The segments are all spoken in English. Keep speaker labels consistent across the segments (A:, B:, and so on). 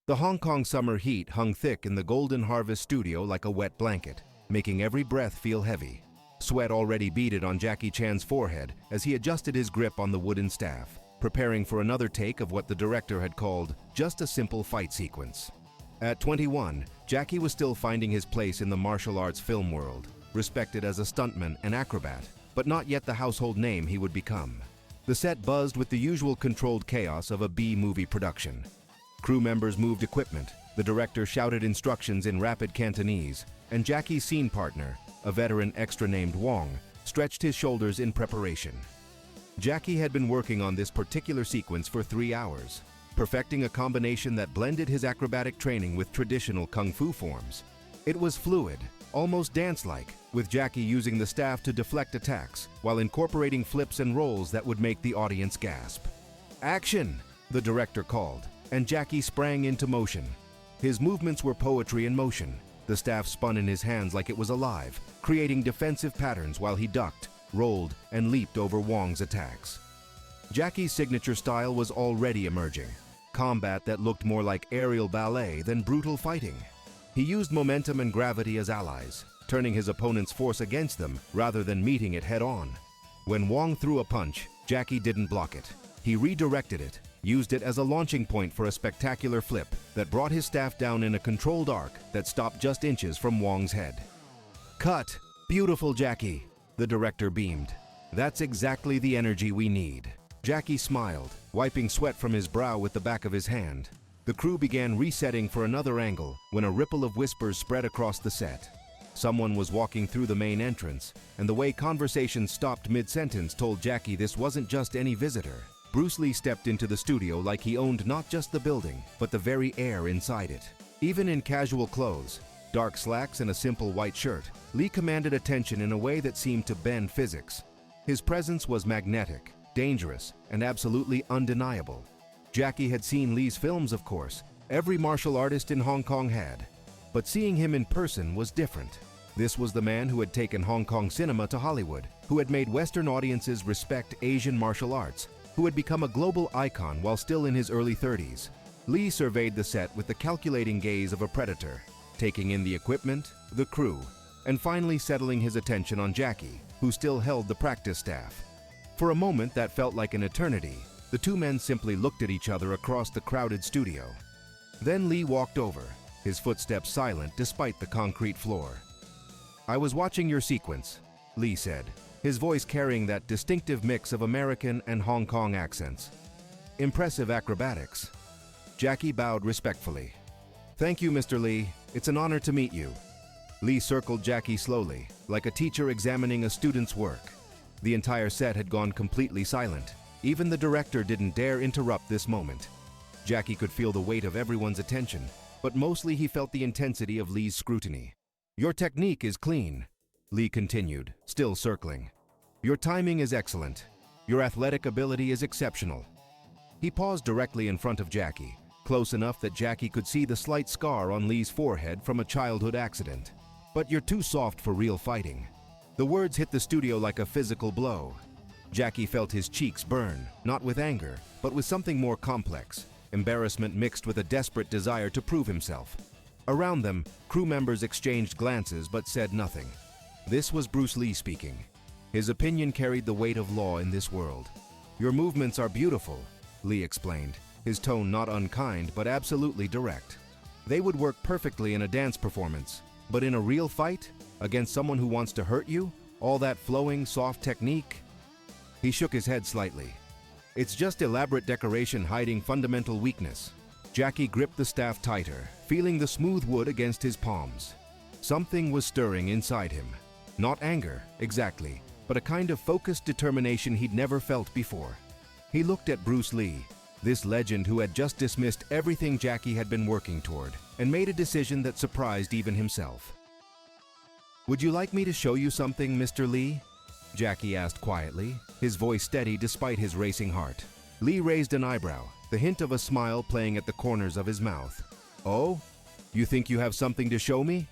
A: The Hong Kong summer heat hung thick in the Golden Harvest studio like a wet blanket, making every breath feel heavy. Sweat already beaded on Jackie Chan's forehead as he adjusted his grip on the wooden staff, preparing for another take of what the director had called just a simple fight sequence. At 21, Jackie was still finding his place in the martial arts film world, respected as a stuntman and acrobat, but not yet the household name he would become. The set buzzed with the usual controlled chaos of a B-movie production. Crew members moved equipment, the director shouted instructions in rapid Cantonese, and Jackie's scene partner, a veteran extra named Wong, stretched his shoulders in preparation. Jackie had been working on this particular sequence for 3 hours, perfecting a combination that blended his acrobatic training with traditional kung fu forms. It was fluid, almost dance-like, with Jackie using the staff to deflect attacks while incorporating flips and rolls that would make the audience gasp. "Action!" the director called, and Jackie sprang into motion. His movements were poetry in motion. The staff spun in his hands like it was alive, creating defensive patterns while he ducked, rolled, and leaped over Wong's attacks. Jackie's signature style was already emerging, combat that looked more like aerial ballet than brutal fighting. He used momentum and gravity as allies, turning his opponent's force against them rather than meeting it head-on. When Wong threw a punch, Jackie didn't block it. He redirected it, used it as a launching point for a spectacular flip that brought his staff down in a controlled arc that stopped just inches from Wong's head. "Cut! Beautiful, Jackie!" the director beamed. "That's exactly the energy we need." Jackie smiled, wiping sweat from his brow with the back of his hand. The crew began resetting for another angle when a ripple of whispers spread across the set. Someone was walking through the main entrance, and the way conversation stopped mid-sentence told Jackie this wasn't just any visitor. Bruce Lee stepped into the studio like he owned not just the building, but the very air inside it. Even in casual clothes, dark slacks and a simple white shirt, Lee commanded attention in a way that seemed to bend physics. His presence was magnetic, dangerous, and absolutely undeniable. Jackie had seen Lee's films, of course. Every martial artist in Hong Kong had. But seeing him in person was different. This was the man who had taken Hong Kong cinema to Hollywood, who had made Western audiences respect Asian martial arts, who had become a global icon while still in his early 30s. Lee surveyed the set with the calculating gaze of a predator, taking in the equipment, the crew, and finally settling his attention on Jackie, who still held the practice staff. For a moment that felt like an eternity. The two men simply looked at each other across the crowded studio. Then Lee walked over, his footsteps silent despite the concrete floor. "I was watching your sequence," Lee said, his voice carrying that distinctive mix of American and Hong Kong accents. "Impressive acrobatics." Jackie bowed respectfully. "Thank you, Mr. Lee. It's an honor to meet you." Lee circled Jackie slowly, like a teacher examining a student's work. The entire set had gone completely silent. Even the director didn't dare interrupt this moment. Jackie could feel the weight of everyone's attention, but mostly he felt the intensity of Lee's scrutiny. "Your technique is clean," Lee continued, still circling. "Your timing is excellent. Your athletic ability is exceptional." He paused directly in front of Jackie, close enough that Jackie could see the slight scar on Lee's forehead from a childhood accident. "But you're too soft for real fighting." The words hit the studio like a physical blow. Jackie felt his cheeks burn, not with anger, but with something more complex, embarrassment mixed with a desperate desire to prove himself. Around them, crew members exchanged glances but said nothing. This was Bruce Lee speaking. His opinion carried the weight of law in this world. "Your movements are beautiful," Lee explained, his tone not unkind but absolutely direct. "They would work perfectly in a dance performance, but in a real fight, against someone who wants to hurt you, all that flowing, soft technique?" He shook his head slightly. "It's just elaborate decoration hiding fundamental weakness." Jackie gripped the staff tighter, feeling the smooth wood against his palms. Something was stirring inside him. Not anger, exactly, but a kind of focused determination he'd never felt before. He looked at Bruce Lee, this legend who had just dismissed everything Jackie had been working toward, and made a decision that surprised even himself. "Would you like me to show you something, Mr. Lee?" Jackie asked quietly, his voice steady despite his racing heart. Lee raised an eyebrow, the hint of a smile playing at the corners of his mouth. "Oh? You think you have something to show me?"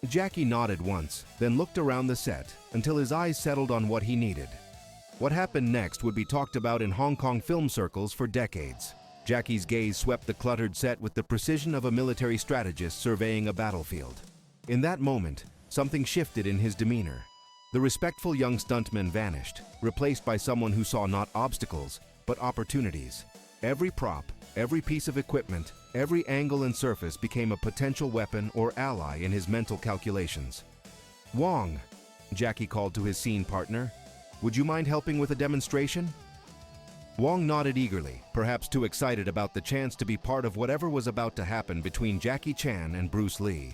A: Jackie nodded once, then looked around the set until his eyes settled on what he needed. What happened next would be talked about in Hong Kong film circles for decades. Jackie's gaze swept the cluttered set with the precision of a military strategist surveying a battlefield. In that moment, something shifted in his demeanor. The respectful young stuntman vanished, replaced by someone who saw not obstacles, but opportunities. Every prop, every piece of equipment, every angle and surface became a potential weapon or ally in his mental calculations. "Wong," Jackie called to his scene partner, "would you mind helping with a demonstration?" Wong nodded eagerly, perhaps too excited about the chance to be part of whatever was about to happen between Jackie Chan and Bruce Lee.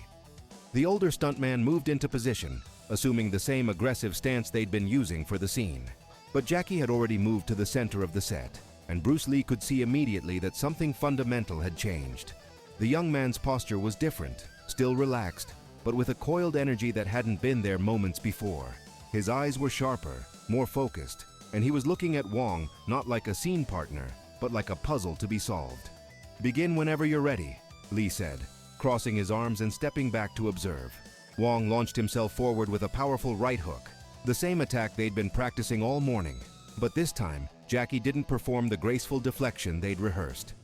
A: The older stuntman moved into position, assuming the same aggressive stance they'd been using for the scene. But Jackie had already moved to the center of the set, and Bruce Lee could see immediately that something fundamental had changed. The young man's posture was different, still relaxed, but with a coiled energy that hadn't been there moments before. His eyes were sharper, more focused, and he was looking at Wong not like a scene partner, but like a puzzle to be solved. "Begin whenever you're ready," Lee said, crossing his arms and stepping back to observe. Wong launched himself forward with a powerful right hook, the same attack they'd been practicing all morning. But this time, Jackie didn't perform the graceful deflection they'd rehearsed.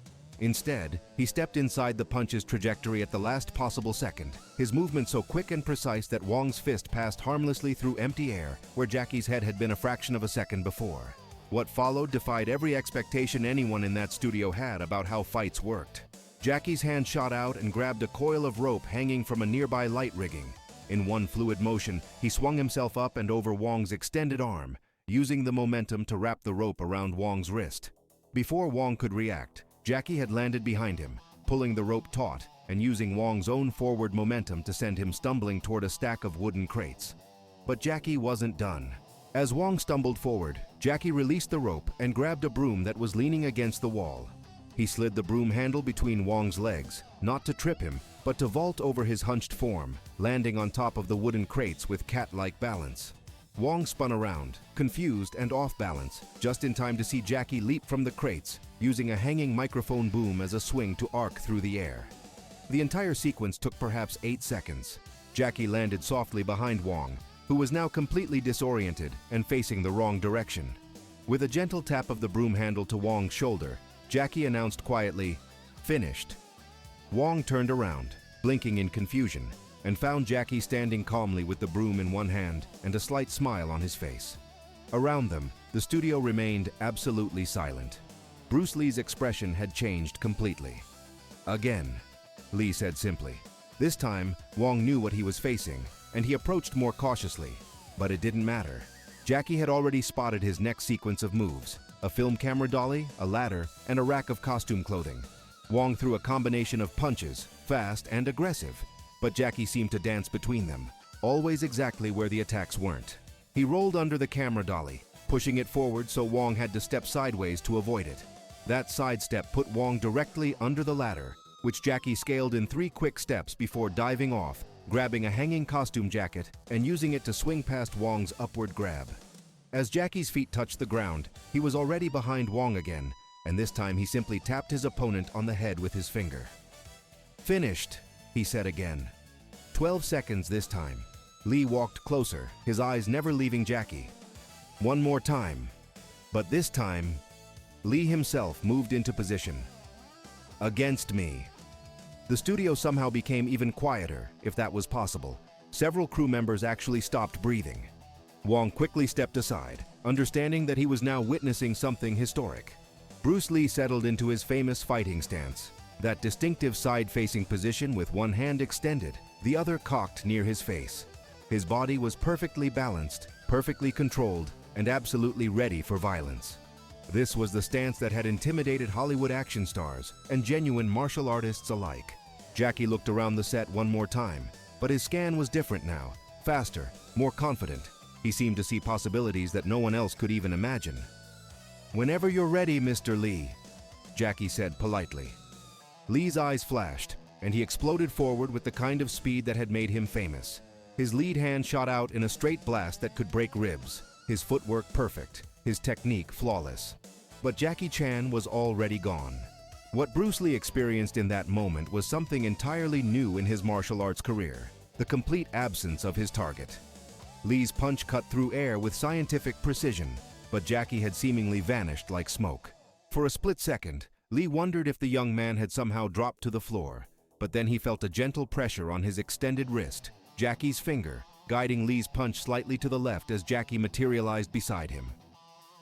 A: Instead, he stepped inside the punch's trajectory at the last possible second, his movement so quick and precise that Wong's fist passed harmlessly through empty air where Jackie's head had been a fraction of a second before. What followed defied every expectation anyone in that studio had about how fights worked. Jackie's hand shot out and grabbed a coil of rope hanging from a nearby light rigging. In one fluid motion, he swung himself up and over Wong's extended arm, using the momentum to wrap the rope around Wong's wrist. Before Wong could react, Jackie had landed behind him, pulling the rope taut and using Wong's own forward momentum to send him stumbling toward a stack of wooden crates. But Jackie wasn't done. As Wong stumbled forward, Jackie released the rope and grabbed a broom that was leaning against the wall. He slid the broom handle between Wong's legs, not to trip him, but to vault over his hunched form, landing on top of the wooden crates with cat-like balance. Wong spun around, confused and off balance, just in time to see Jackie leap from the crates, using a hanging microphone boom as a swing to arc through the air. The entire sequence took perhaps 8 seconds. Jackie landed softly behind Wong, who was now completely disoriented and facing the wrong direction. With a gentle tap of the broom handle to Wong's shoulder, Jackie announced quietly, "Finished." Wong turned around, blinking in confusion, and found Jackie standing calmly with the broom in one hand and a slight smile on his face. Around them, the studio remained absolutely silent. Bruce Lee's expression had changed completely. "Again," Lee said simply. This time, Wong knew what he was facing, and he approached more cautiously. But it didn't matter. Jackie had already spotted his next sequence of moves: a film camera dolly, a ladder, and a rack of costume clothing. Wong threw a combination of punches, fast and aggressive, but Jackie seemed to dance between them, always exactly where the attacks weren't. He rolled under the camera dolly, pushing it forward so Wong had to step sideways to avoid it. That sidestep put Wong directly under the ladder, which Jackie scaled in 3 quick steps before diving off, grabbing a hanging costume jacket and using it to swing past Wong's upward grab. As Jackie's feet touched the ground, he was already behind Wong again, and this time he simply tapped his opponent on the head with his finger. "Finished," he said again. 12 seconds this time. Lee walked closer, his eyes never leaving Jackie. One more time. But this time, Lee himself moved into position. "Against me." The studio somehow became even quieter, if that was possible. Several crew members actually stopped breathing. Wong quickly stepped aside, understanding that he was now witnessing something historic. Bruce Lee settled into his famous fighting stance, that distinctive side-facing position with one hand extended, the other cocked near his face. His body was perfectly balanced, perfectly controlled, and absolutely ready for violence. This was the stance that had intimidated Hollywood action stars and genuine martial artists alike. Jackie looked around the set one more time, but his scan was different now, faster, more confident. He seemed to see possibilities that no one else could even imagine. "Whenever you're ready, Mr. Lee," Jackie said politely. Lee's eyes flashed, and he exploded forward with the kind of speed that had made him famous. His lead hand shot out in a straight blast that could break ribs, his footwork perfect, his technique flawless. But Jackie Chan was already gone. What Bruce Lee experienced in that moment was something entirely new in his martial arts career: the complete absence of his target. Lee's punch cut through air with scientific precision, but Jackie had seemingly vanished like smoke. For a split second, Lee wondered if the young man had somehow dropped to the floor, but then he felt a gentle pressure on his extended wrist, Jackie's finger, guiding Lee's punch slightly to the left as Jackie materialized beside him.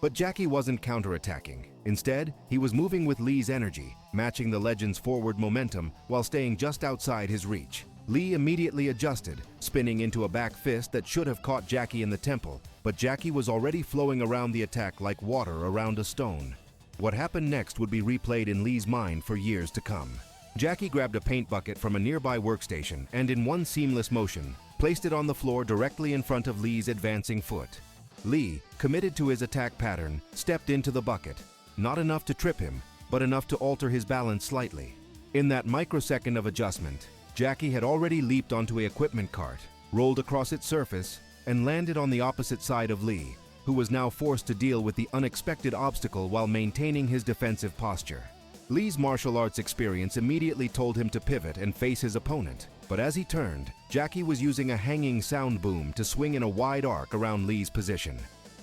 A: But Jackie wasn't counterattacking. Instead, he was moving with Lee's energy, matching the legend's forward momentum while staying just outside his reach. Lee immediately adjusted, spinning into a back fist that should have caught Jackie in the temple, but Jackie was already flowing around the attack like water around a stone. What happened next would be replayed in Lee's mind for years to come. Jackie grabbed a paint bucket from a nearby workstation and, in one seamless motion, placed it on the floor directly in front of Lee's advancing foot. Lee, committed to his attack pattern, stepped into the bucket, not enough to trip him, but enough to alter his balance slightly. In that microsecond of adjustment, Jackie had already leaped onto an equipment cart, rolled across its surface, and landed on the opposite side of Lee, who was now forced to deal with the unexpected obstacle while maintaining his defensive posture. Lee's martial arts experience immediately told him to pivot and face his opponent, but as he turned, Jackie was using a hanging sound boom to swing in a wide arc around Lee's position.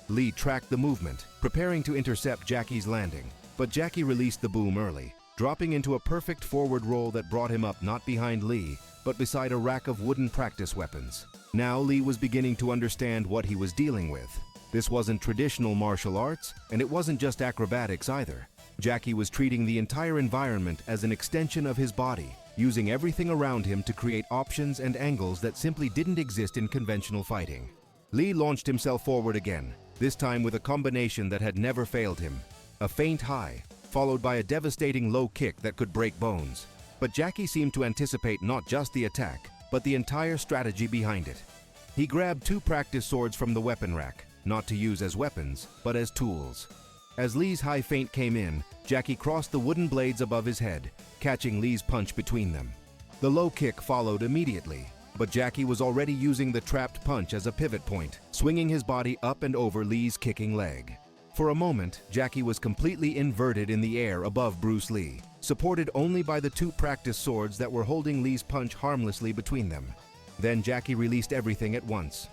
A: Lee tracked the movement, preparing to intercept Jackie's landing, but Jackie released the boom early, dropping into a perfect forward roll that brought him up not behind Lee, but beside a rack of wooden practice weapons. Now Lee was beginning to understand what he was dealing with. This wasn't traditional martial arts, and it wasn't just acrobatics either. Jackie was treating the entire environment as an extension of his body, using everything around him to create options and angles that simply didn't exist in conventional fighting. Lee launched himself forward again, this time with a combination that had never failed him. A feint high, followed by a devastating low kick that could break bones. But Jackie seemed to anticipate not just the attack, but the entire strategy behind it. He grabbed two practice swords from the weapon rack, not to use as weapons, but as tools. As Lee's high feint came in, Jackie crossed the wooden blades above his head, catching Lee's punch between them. The low kick followed immediately, but Jackie was already using the trapped punch as a pivot point, swinging his body up and over Lee's kicking leg. For a moment, Jackie was completely inverted in the air above Bruce Lee, supported only by the two practice swords that were holding Lee's punch harmlessly between them. Then Jackie released everything at once.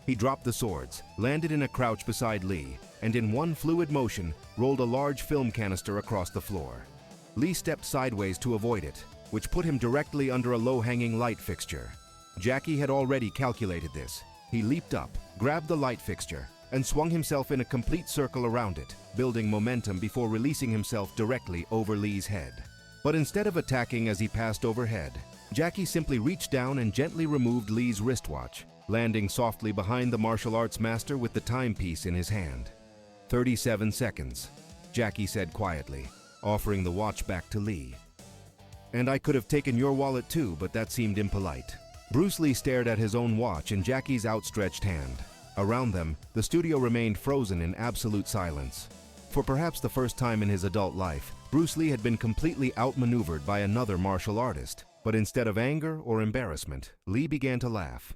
A: He dropped the swords, landed in a crouch beside Lee, and in one fluid motion, rolled a large film canister across the floor. Lee stepped sideways to avoid it, which put him directly under a low-hanging light fixture. Jackie had already calculated this. He leaped up, grabbed the light fixture, and swung himself in a complete circle around it, building momentum before releasing himself directly over Lee's head. But instead of attacking as he passed overhead, Jackie simply reached down and gently removed Lee's wristwatch, landing softly behind the martial arts master with the timepiece in his hand. 37 seconds, Jackie said quietly, offering the watch back to Lee. And I could have taken your wallet too, but that seemed impolite. Bruce Lee stared at his own watch in Jackie's outstretched hand. Around them, the studio remained frozen in absolute silence. For perhaps the first time in his adult life, Bruce Lee had been completely outmaneuvered by another martial artist. But instead of anger or embarrassment, Lee began to laugh.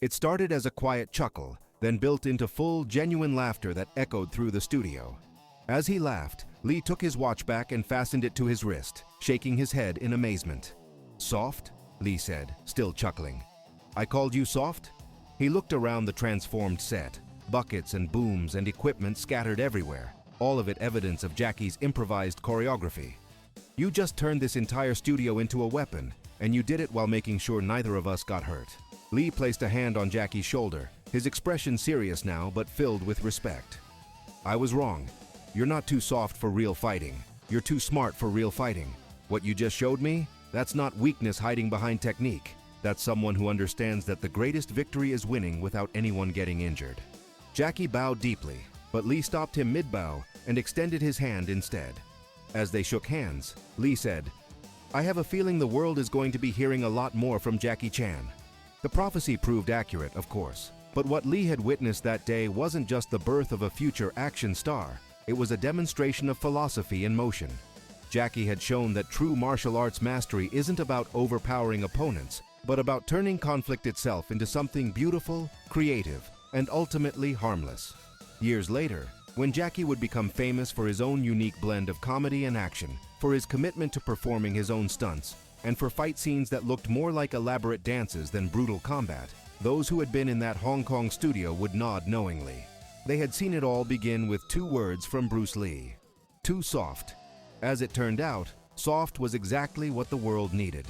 A: It started as a quiet chuckle, then built into full, genuine laughter that echoed through the studio. As he laughed, Lee took his watch back and fastened it to his wrist, shaking his head in amazement. "Soft?" Lee said, still chuckling. "I called you soft?" He looked around the transformed set, buckets and booms and equipment scattered everywhere, all of it evidence of Jackie's improvised choreography. "You just turned this entire studio into a weapon, and you did it while making sure neither of us got hurt." Lee placed a hand on Jackie's shoulder, his expression serious now but filled with respect. "I was wrong. You're not too soft for real fighting. You're too smart for real fighting. What you just showed me? That's not weakness hiding behind technique. That's someone who understands that the greatest victory is winning without anyone getting injured." Jackie bowed deeply, but Lee stopped him mid-bow and extended his hand instead. As they shook hands, Lee said, "I have a feeling the world is going to be hearing a lot more from Jackie Chan." The prophecy proved accurate, of course, but what Lee had witnessed that day wasn't just the birth of a future action star. It was a demonstration of philosophy in motion. Jackie had shown that true martial arts mastery isn't about overpowering opponents, but about turning conflict itself into something beautiful, creative, and ultimately harmless. Years later, when Jackie would become famous for his own unique blend of comedy and action, for his commitment to performing his own stunts, and for fight scenes that looked more like elaborate dances than brutal combat, those who had been in that Hong Kong studio would nod knowingly. They had seen it all begin with two words from Bruce Lee: "Too soft." As it turned out, Soft was exactly what the world needed.